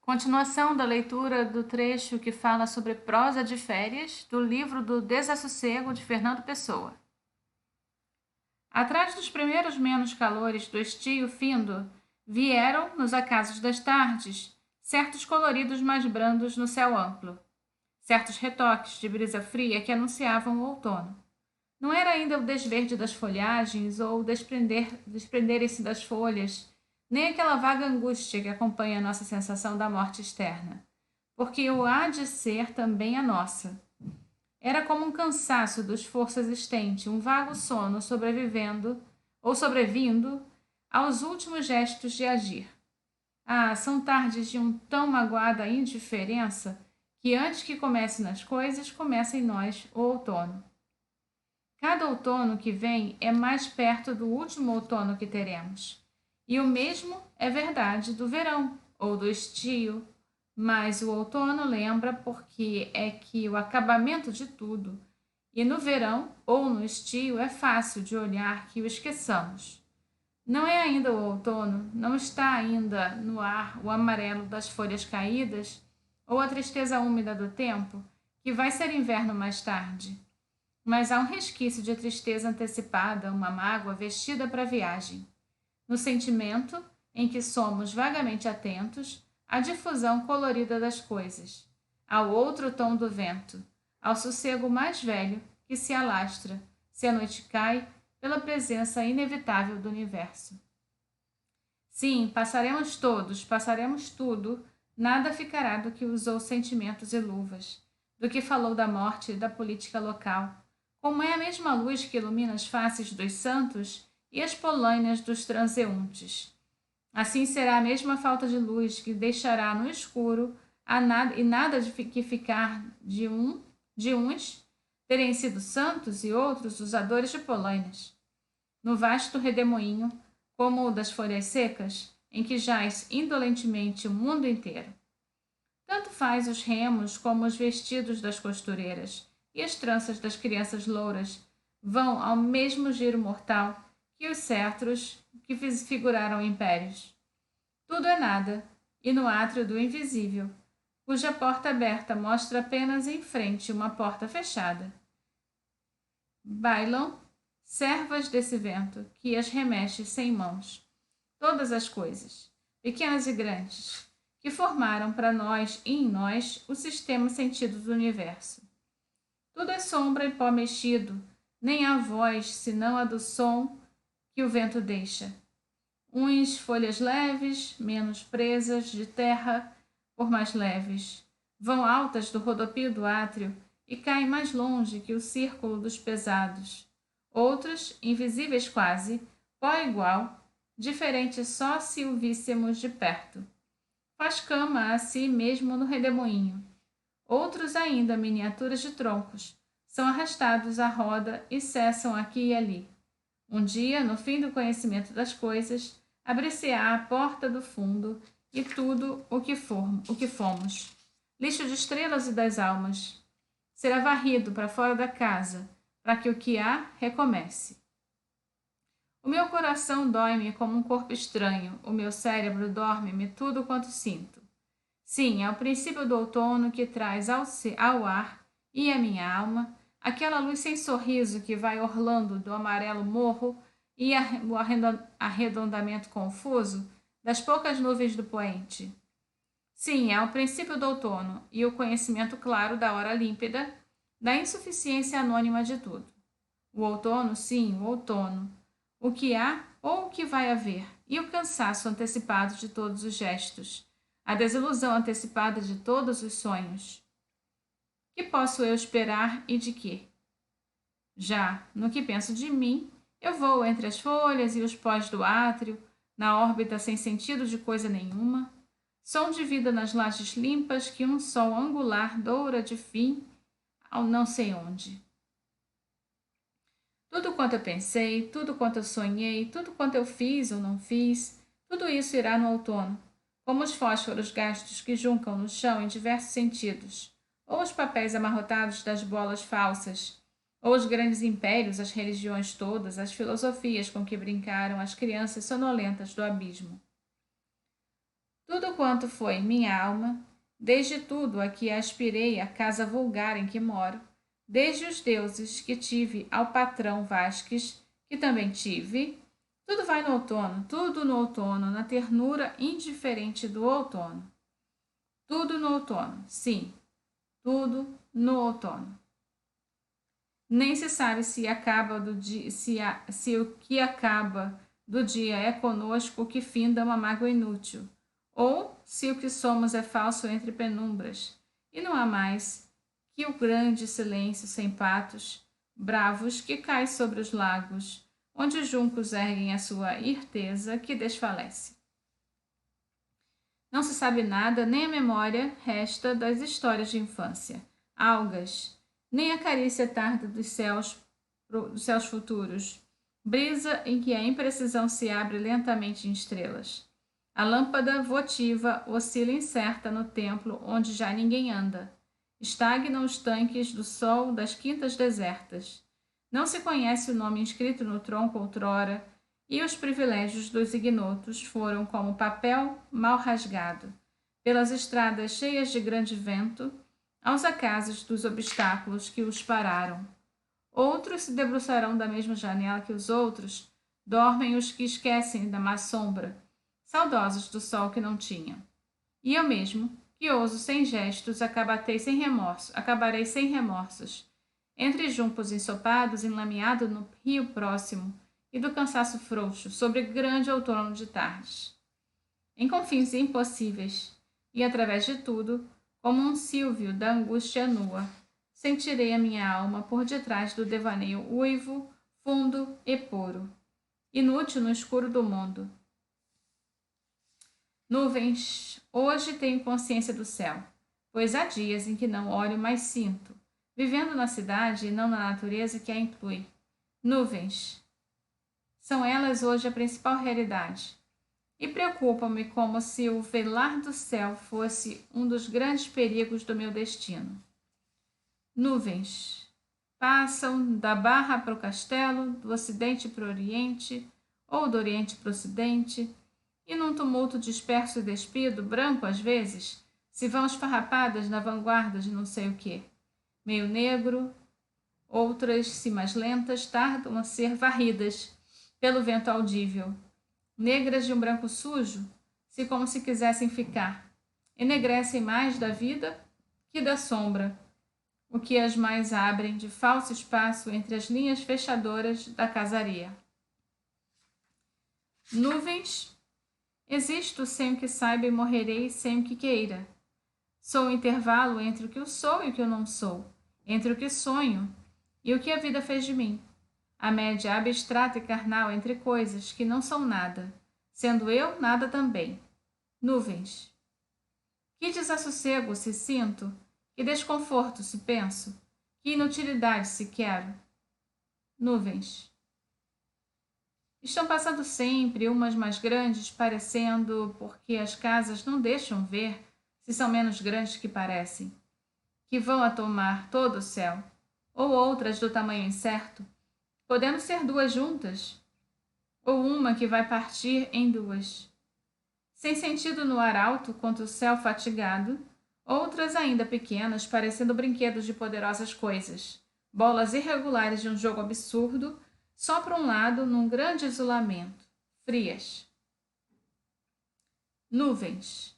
Continuação da leitura do trecho que fala sobre prosa de férias do livro do Desassossego de Fernando Pessoa. Atrás dos primeiros menos calores do estio findo, vieram, nos acasos das tardes, certos coloridos mais brandos no céu amplo, certos retoques de brisa fria que anunciavam o outono. Não era ainda o desverde das folhagens ou o desprenderem-se das folhas, nem aquela vaga angústia que acompanha a nossa sensação da morte externa, porque o há de ser também a nossa. Era como um cansaço do esforço existente, um vago sono sobrevivendo ou sobrevindo aos últimos gestos de agir. Ah, são tardes de tão magoada indiferença que antes que comece nas coisas, começa em nós o outono. Cada outono que vem é mais perto do último outono que teremos. E o mesmo é verdade do verão ou do estio, mas o outono lembra porque é que o acabamento de tudo, e no verão ou no estio é fácil de olhar que o esqueçamos. Não é ainda o outono, não está ainda no ar o amarelo das folhas caídas ou a tristeza úmida do tempo, que vai ser inverno mais tarde. Mas há um resquício de tristeza antecipada, uma mágoa vestida para a viagem. No sentimento em que somos vagamente atentos à difusão colorida das coisas, ao outro tom do vento, ao sossego mais velho que se alastra, se a noite cai, pela presença inevitável do universo. Sim, passaremos tudo, nada ficará do que usou sentimentos e luvas, do que falou da morte e da política local, como é a mesma luz que ilumina as faces dos santos e as polainas dos transeuntes. Assim será a mesma falta de luz que deixará no escuro e nada de que ficar de uns terem sido santos e outros usadores de polainas. No vasto redemoinho, como o das folhas secas, em que jaz indolentemente o mundo inteiro. Tanto faz os remos como os vestidos das costureiras e as tranças das crianças louras vão ao mesmo giro mortal que os cetros que figuraram impérios. Tudo é nada, e no átrio do invisível, cuja porta aberta mostra apenas em frente uma porta fechada. Bailam servas desse vento que as remexe sem mãos. Todas as coisas, pequenas e grandes, que formaram para nós e em nós o sistema sentido do universo. Tudo é sombra e pó mexido, nem há voz senão a do som que o vento deixa. Uns folhas leves, menos presas de terra, por mais leves, vão altas do rodopio do átrio e caem mais longe que o círculo dos pesados. Outras, invisíveis quase, pó igual, diferentes só se o víssemos de perto. Faz cama a si mesmo no redemoinho. Outros ainda, miniaturas de troncos, são arrastados à roda e cessam aqui e ali. Um dia, no fim do conhecimento das coisas, abrir-se-á a porta do fundo e tudo o que fomos, lixo de estrelas e das almas, será varrido para fora da casa, para que o que há recomece. O meu coração dói-me como um corpo estranho, o meu cérebro dorme-me tudo quanto sinto. Sim, é o princípio do outono que traz ao ar e à minha alma aquela luz sem sorriso que vai orlando do amarelo morro e o arredondamento confuso das poucas nuvens do poente. Sim, é o princípio do outono e o conhecimento claro da hora límpida, da insuficiência anônima de tudo. O outono, sim, o outono. O que há ou o que vai haver, e o cansaço antecipado de todos os gestos, a desilusão antecipada de todos os sonhos. Que posso eu esperar e de quê? Já, no que penso de mim, eu vou entre as folhas e os pós do átrio, na órbita sem sentido de coisa nenhuma, som de vida nas lajes limpas que um sol angular doura de fim ao não sei onde. Tudo quanto eu pensei, tudo quanto eu sonhei, tudo quanto eu fiz ou não fiz, tudo isso irá no outono, como os fósforos gastos que juncam no chão em diversos sentidos, ou os papéis amarrotados das bolas falsas, ou os grandes impérios, as religiões todas, as filosofias com que brincaram as crianças sonolentas do abismo. tudo quanto foi minha alma, desde tudo a que aspirei a casa vulgar em que moro, desde os deuses que tive ao patrão Vasques, que também tive, tudo vai no outono, tudo no outono, na ternura indiferente do outono. Tudo no outono, sim, tudo no outono. Nem se sabe se acaba do dia, se o que acaba do dia é conosco o que finda uma mágoa inútil, ou se o que somos é falso entre penumbras, e não há mais que o grande silêncio sem patos, bravos que cai sobre os lagos, onde os juncos erguem a sua irteza que desfalece. Não se sabe nada, nem a memória resta das histórias de infância, algas, nem a carícia tarda dos céus futuros, brisa em que a imprecisão se abre lentamente em estrelas. A lâmpada votiva oscila incerta no templo onde já ninguém anda. Estagnam os tanques do sol das quintas desertas. Não se conhece o nome inscrito no tronco outrora, e os privilégios dos ignotos foram como papel mal rasgado, pelas estradas cheias de grande vento, aos acasos dos obstáculos que os pararam. Outros se debruçarão da mesma janela que os outros, dormem os que esquecem da má sombra, saudosos do sol que não tinham. E eu mesmo, que ouso sem gestos, acabarei sem remorsos, entre juncos ensopados, enlameado no rio próximo, e do cansaço frouxo sobre grande outono de tardes. Em confins impossíveis, e através de tudo, como um silvio da angústia nua, sentirei a minha alma por detrás do devaneio uivo, fundo e puro, inútil no escuro do mundo. Nuvens, hoje tenho consciência do céu, pois há dias em que não olho, mas sinto, vivendo na cidade e não na natureza que a inclui. Nuvens, são elas hoje a principal realidade. E preocupam-me como se o velar do céu fosse um dos grandes perigos do meu destino. Nuvens passam da Barra para o Castelo, do Ocidente para o Oriente, ou do Oriente para o Ocidente, e num tumulto disperso e despido, branco às vezes, se vão esfarrapadas na vanguarda de não sei o quê. Meio negro, outras, se mais lentas, tardam a ser varridas pelo vento audível, negras de um branco sujo, se como se quisessem ficar, enegrecem mais da vida que da sombra, o que as mais abrem de falso espaço entre as linhas fechadoras da casaria. Nuvens, existo sem o que saiba e morrerei sem o que queira. Sou o intervalo entre o que eu sou e o que eu não sou, entre o que sonho e o que a vida fez de mim. A média abstrata e carnal entre coisas que não são nada, sendo eu nada também. Nuvens. Que desassossego se sinto, que desconforto se penso, que inutilidade se quero. Nuvens. Estão passando sempre, umas mais grandes, parecendo, porque as casas não deixam ver, se são menos grandes que parecem, que vão a tomar todo o céu, ou outras do tamanho incerto, podendo ser duas juntas, ou uma que vai partir em duas. Sem sentido no ar alto quanto o céu fatigado, outras ainda pequenas, parecendo brinquedos de poderosas coisas, bolas irregulares de um jogo absurdo, só para um lado, num grande isolamento, frias. Nuvens.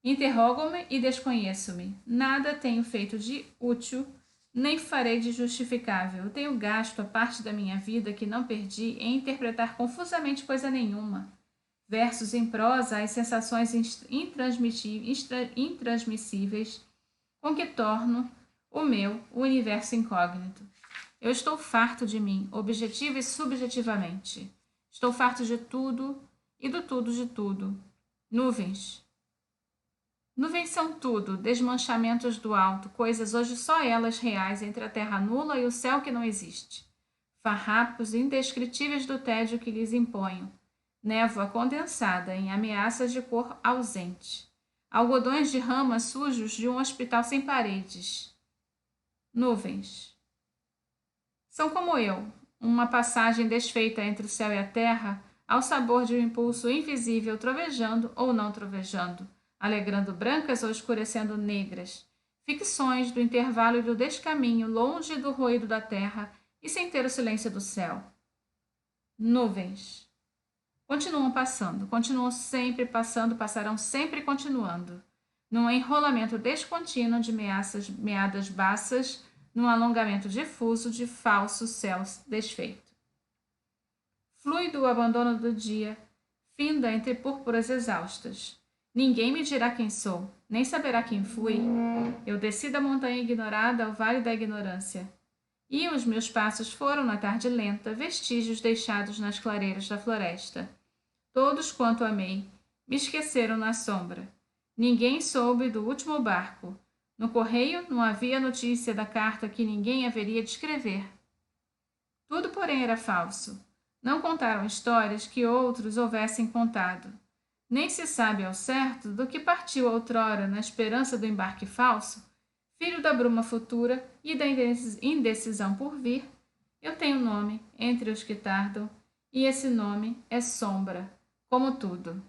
Interrogo-me e desconheço-me. Nada tenho feito de útil, nem farei de justificável. Tenho gasto a parte da minha vida que não perdi em interpretar confusamente coisa nenhuma. Versos em prosa, as sensações intransmissíveis com que torno o meu universo incógnito. Eu estou farto de mim, objetiva e subjetivamente. Estou farto de tudo e do tudo de tudo. Nuvens. Nuvens são tudo, desmanchamentos do alto, coisas hoje só elas reais entre a terra nula e o céu que não existe. Farrapos indescritíveis do tédio que lhes imponho. Névoa condensada em ameaças de cor ausente. Algodões de rama sujos de um hospital sem paredes. Nuvens. São como eu, uma passagem desfeita entre o céu e a terra, ao sabor de um impulso invisível trovejando ou não trovejando, alegrando brancas ou escurecendo negras, ficções do intervalo e do descaminho, longe do ruído da terra e sem ter o silêncio do céu. Nuvens. Continuam sempre passando, passarão sempre continuando, num enrolamento descontínuo de meadas baças, num alongamento difuso de falso céu desfeito. Flui do abandono do dia, finda entre púrpuras exaustas. Ninguém me dirá quem sou, nem saberá quem fui. Eu desci da montanha ignorada ao vale da ignorância. E os meus passos foram, na tarde lenta, vestígios deixados nas clareiras da floresta. Todos quanto amei, me esqueceram na sombra. Ninguém soube do último barco. No correio não havia notícia da carta que ninguém haveria de escrever. Tudo, porém, era falso. Não contaram histórias que outros houvessem contado. Nem se sabe ao certo do que partiu outrora na esperança do embarque falso, filho da bruma futura e da indecisão por vir. Eu tenho nome entre os que tardam, e esse nome é sombra, como tudo.